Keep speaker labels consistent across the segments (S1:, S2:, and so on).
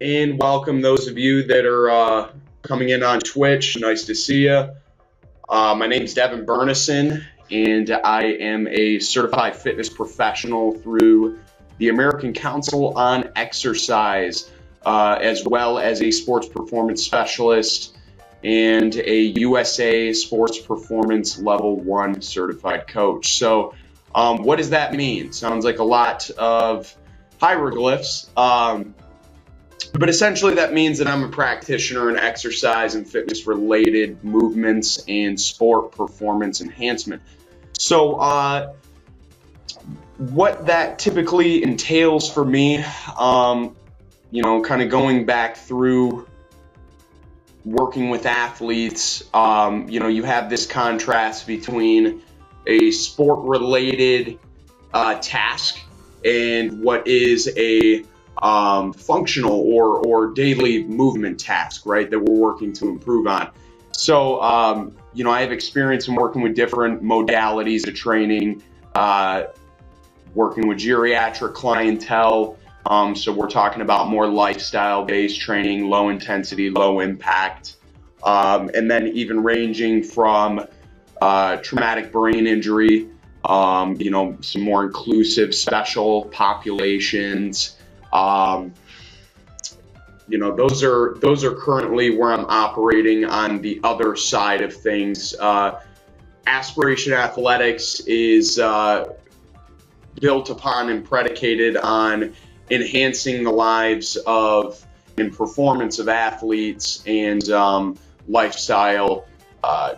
S1: And welcome those of you that are coming in on Twitch. Nice to see you. My name is Devin Burnison, and I am a certified fitness professional through the American Council on Exercise, as well as a sports performance specialist and a USA Sports Performance Level 1 certified coach. So what does that mean? Sounds like a lot of hieroglyphs. But essentially that means that I'm a practitioner in exercise and fitness related movements and sport performance enhancement. So what that typically entails for me, kind of going back through working with athletes, you have this contrast between a sport related task and what is a functional or daily movement task, right, that we're working to improve on. So, I have experience in working with different modalities of training, working with geriatric clientele. So we're talking about more lifestyle-based training, low intensity, low impact, and then even ranging from traumatic brain injury, some more inclusive special populations. Those are currently where I'm operating on the other side of things. Aspiration Athletics is built upon and predicated on enhancing the lives of and performance of athletes and lifestyle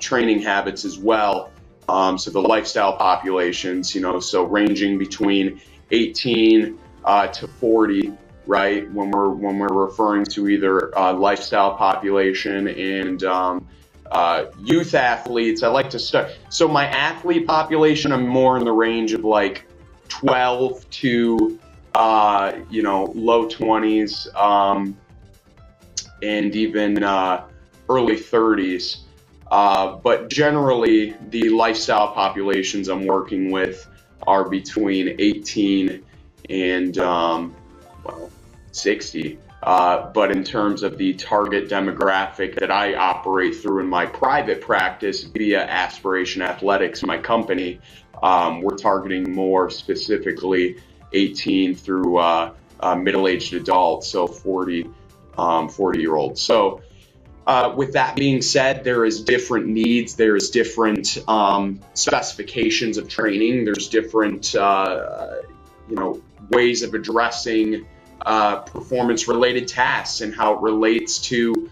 S1: training habits as well. So the lifestyle populations, so ranging between 18 to 40, right? When we're referring to either lifestyle population and youth athletes, I like to start. So my athlete population, I'm more in the range of like 12 to low 20s, and even early 30s. But generally, the lifestyle populations I'm working with are between 18 and 60. But in terms of the target demographic that I operate through in my private practice via Aspiration Athletics, my company, we're targeting more specifically 18 through middle-aged adults, so 40-year-olds. So with that being said, there is different needs, there's different specifications of training, there's different ways of addressing performance-related tasks and how it relates to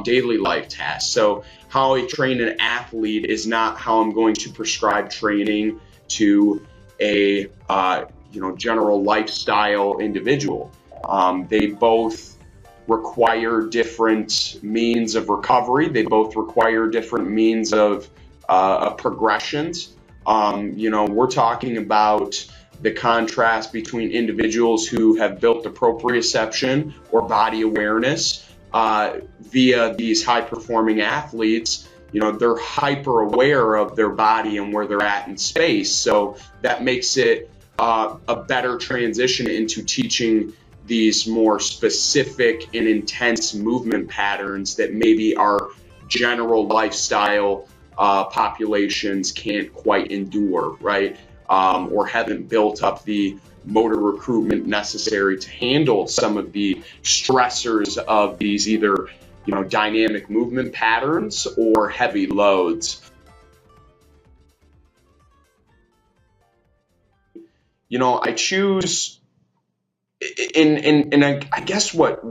S1: daily life tasks. So how I train an athlete is not how I'm going to prescribe training to a general lifestyle individual. They both require different means of recovery. They both require different means of progressions. We're talking about the contrast between individuals who have built the proprioception or body awareness via these high-performing athletes. They're hyper aware of their body and where they're at in space. So that makes it a better transition into teaching these more specific and intense movement patterns that maybe our general lifestyle populations can't quite endure, right? Or haven't built up the motor recruitment necessary to handle some of the stressors of these either, dynamic movement patterns or heavy loads. I choose, and I guess what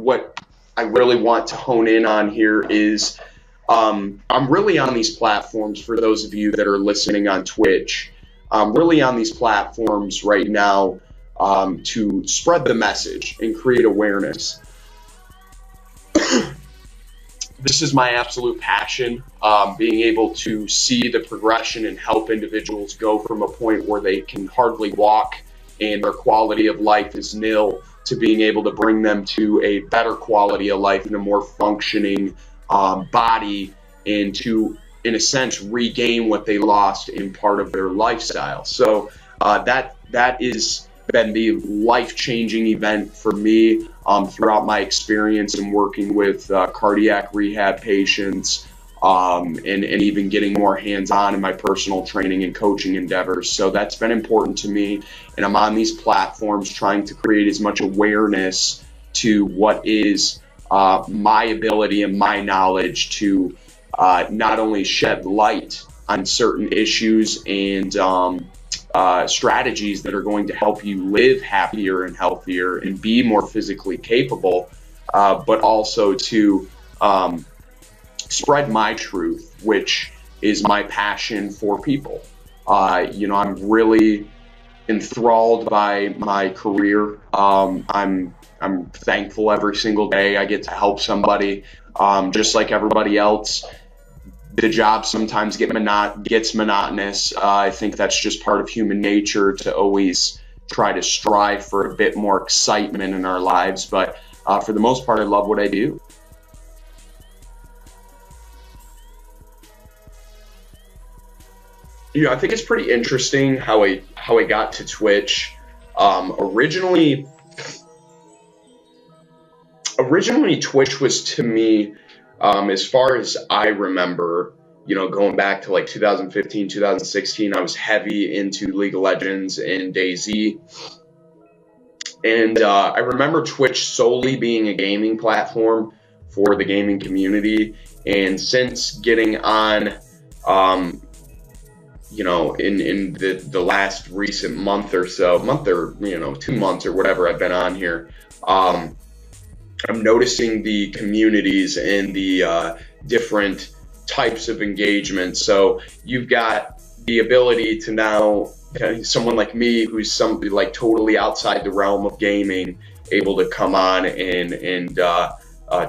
S1: I really want to hone in on here is I'm really on these platforms, for those of you that are listening on Twitch. I'm really on these platforms right now to spread the message and create awareness. This is my absolute passion, being able to see the progression and help individuals go from a point where they can hardly walk and their quality of life is nil to being able to bring them to a better quality of life and a more functioning body, and to, in a sense, regain what they lost in part of their lifestyle. So that is been the life-changing event for me. throughout my experience in working with cardiac rehab patients, and even getting more hands-on in my personal training and coaching endeavors. So that's been important to me, and I'm on these platforms trying to create as much awareness to what is my ability and my knowledge to not only shed light on certain issues and strategies that are going to help you live happier and healthier and be more physically capable, but also to spread my truth, which is my passion for people. I'm really enthralled by my career. I'm thankful every single day I get to help somebody. Just like everybody else, the job sometimes gets monotonous. I think that's just part of human nature to always try to strive for a bit more excitement in our lives. But for the most part, I love what I do. I think it's pretty interesting how I got to Twitch. Originally, Twitch was, to me, as far as I remember, going back to like 2015, 2016, I was heavy into League of Legends and DayZ. And I remember Twitch solely being a gaming platform for the gaming community. And since getting on, in the last recent month or 2 months or whatever I've been on here, I'm noticing the communities and the different types of engagement. So you've got the ability to now, someone like me who's somebody like totally outside the realm of gaming, able to come on and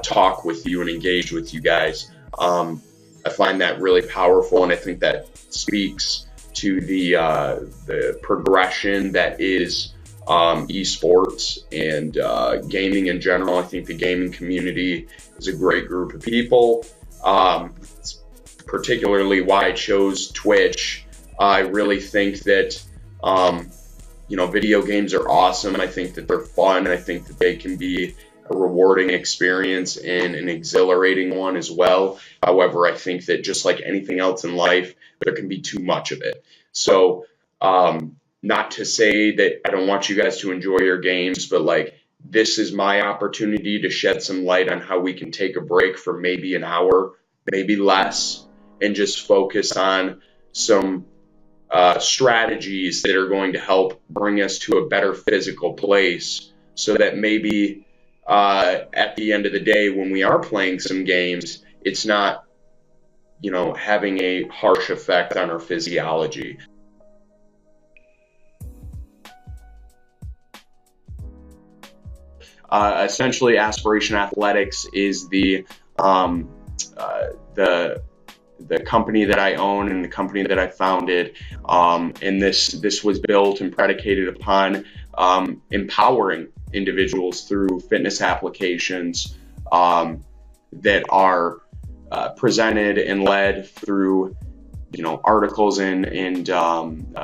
S1: talk with you and engage with you guys. I find that really powerful, and I think that speaks to the progression that is esports and gaming in general. I think the gaming community is a great group of people. It's particularly why I chose Twitch. I really think that video games are awesome. I think that they're fun. I think that they can be a rewarding experience and an exhilarating one as well. However, I think that just like anything else in life, there can be too much of it. So not to say that I don't want you guys to enjoy your games, but like, this is my opportunity to shed some light on how we can take a break for maybe an hour, maybe less, and just focus on some strategies that are going to help bring us to a better physical place, so that maybe at the end of the day, when we are playing some games, it's not, having a harsh effect on our physiology. Essentially, Aspiration Athletics is the company that I own and the company that I founded, and this was built and predicated upon empowering individuals through fitness applications that are presented and led through articles and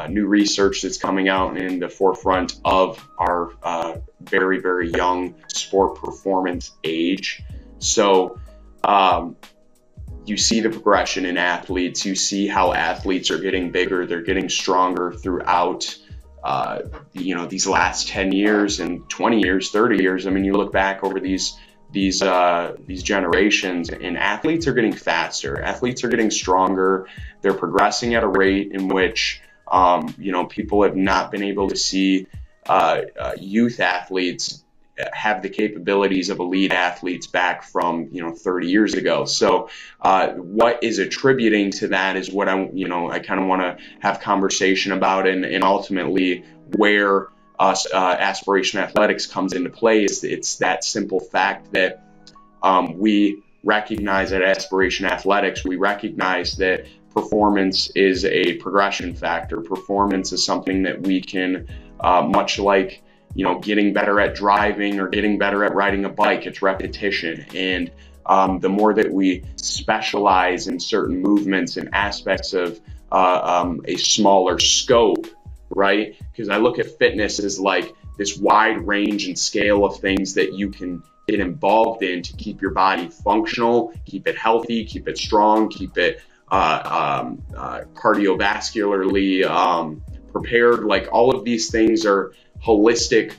S1: new research that's coming out in the forefront of our very, very young sport performance age. So you see the progression in athletes. You see how athletes are getting bigger, they're getting stronger throughout these last 10 years and 20 years, 30 years. I mean, you look back over these generations, and athletes are getting faster, athletes are getting stronger, they're progressing at a rate in which people have not been able to see youth athletes have the capabilities of elite athletes back from 30 years ago. So what is attributing to that is what I kind of want to have conversation about, and ultimately where Aspiration Athletics comes into play is it's that simple fact that we recognize at Aspiration Athletics, we recognize that performance is a progression factor. Performance is something that we can, much like getting better at driving or getting better at riding a bike, it's repetition. And the more that we specialize in certain movements and aspects of a smaller scope, right? Because I look at fitness as like this wide range and scale of things that you can get involved in to keep your body functional, keep it healthy, keep it strong, keep it cardiovascularly prepared. Like, all of these things are holistic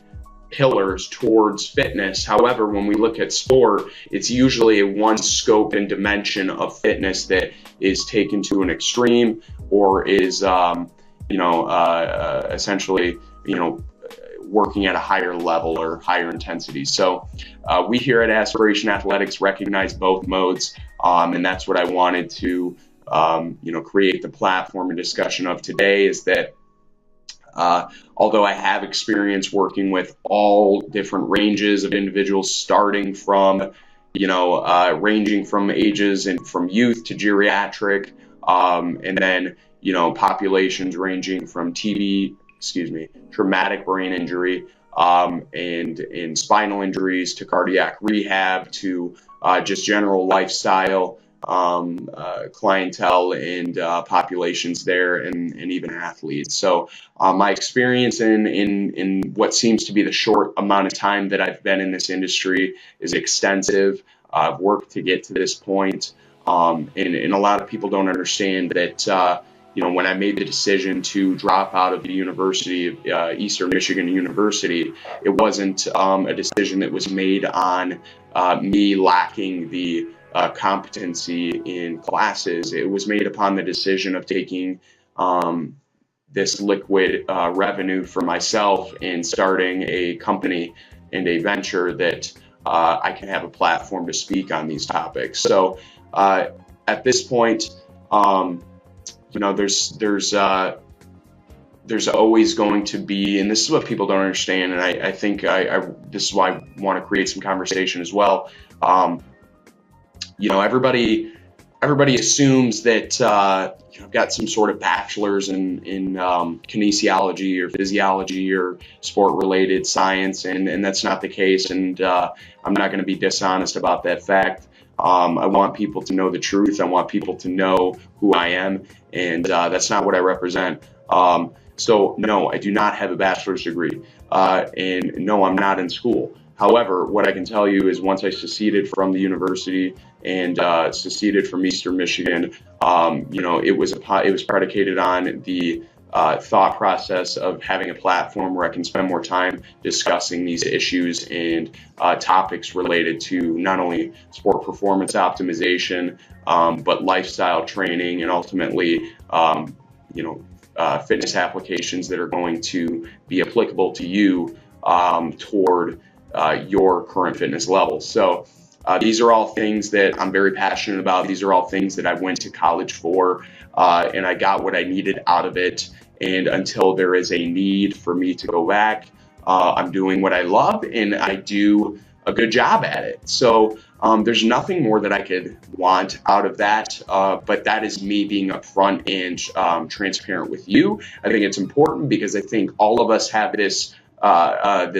S1: pillars towards fitness. However, when we look at sport, it's usually a one scope and dimension of fitness that is taken to an extreme, or is essentially working at a higher level or higher intensity. So we here at Aspiration Athletics recognize both modes, and that's what I wanted to create the platform and discussion of today, is that although I have experience working with all different ranges of individuals, starting from, ranging from ages and from youth to geriatric, and then, populations ranging from traumatic brain injury, and spinal injuries, to cardiac rehab, to just general lifestyle clientele and populations there, and even athletes. So my experience in what seems to be the short amount of time that I've been in this industry is extensive. I've worked to get to this point, and a lot of people don't understand that when I made the decision to drop out of the University of Eastern Michigan University, it wasn't a decision that was made on me lacking the competency in classes. It was made upon the decision of taking this liquid revenue for myself and starting a company and a venture that I can have a platform to speak on these topics. So at this point, there's always going to be, and this is what people don't understand, and I think this is why I want to create some conversation as well. Everybody assumes that I've got some sort of bachelor's in kinesiology or physiology or sport-related science, and that's not the case. And I'm not going to be dishonest about that fact. I want people to know the truth. I want people to know who I am, and that's not what I represent. So no, I do not have a bachelor's degree, and no, I'm not in school. However, what I can tell you is, once I seceded from the university and seceded from Eastern Michigan, it was predicated on the thought process of having a platform where I can spend more time discussing these issues and topics related to not only sport performance optimization, but lifestyle training, and ultimately, fitness applications that are going to be applicable to you toward your current fitness levels. So these are all things that I'm very passionate about. These are all things that I went to college for, and I got what I needed out of it. And until there is a need for me to go back, I'm doing what I love, and I do a good job at it. So there's nothing more that I could want out of that, but that is me being upfront and transparent with you. I think it's important because I think all of us have this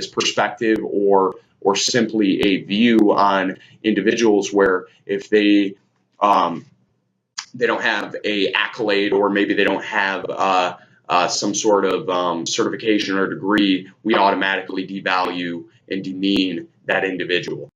S1: perspective or simply a view on individuals where, if they don't have a accolade, or maybe they don't have some sort of certification or degree, we automatically devalue and demean that individual.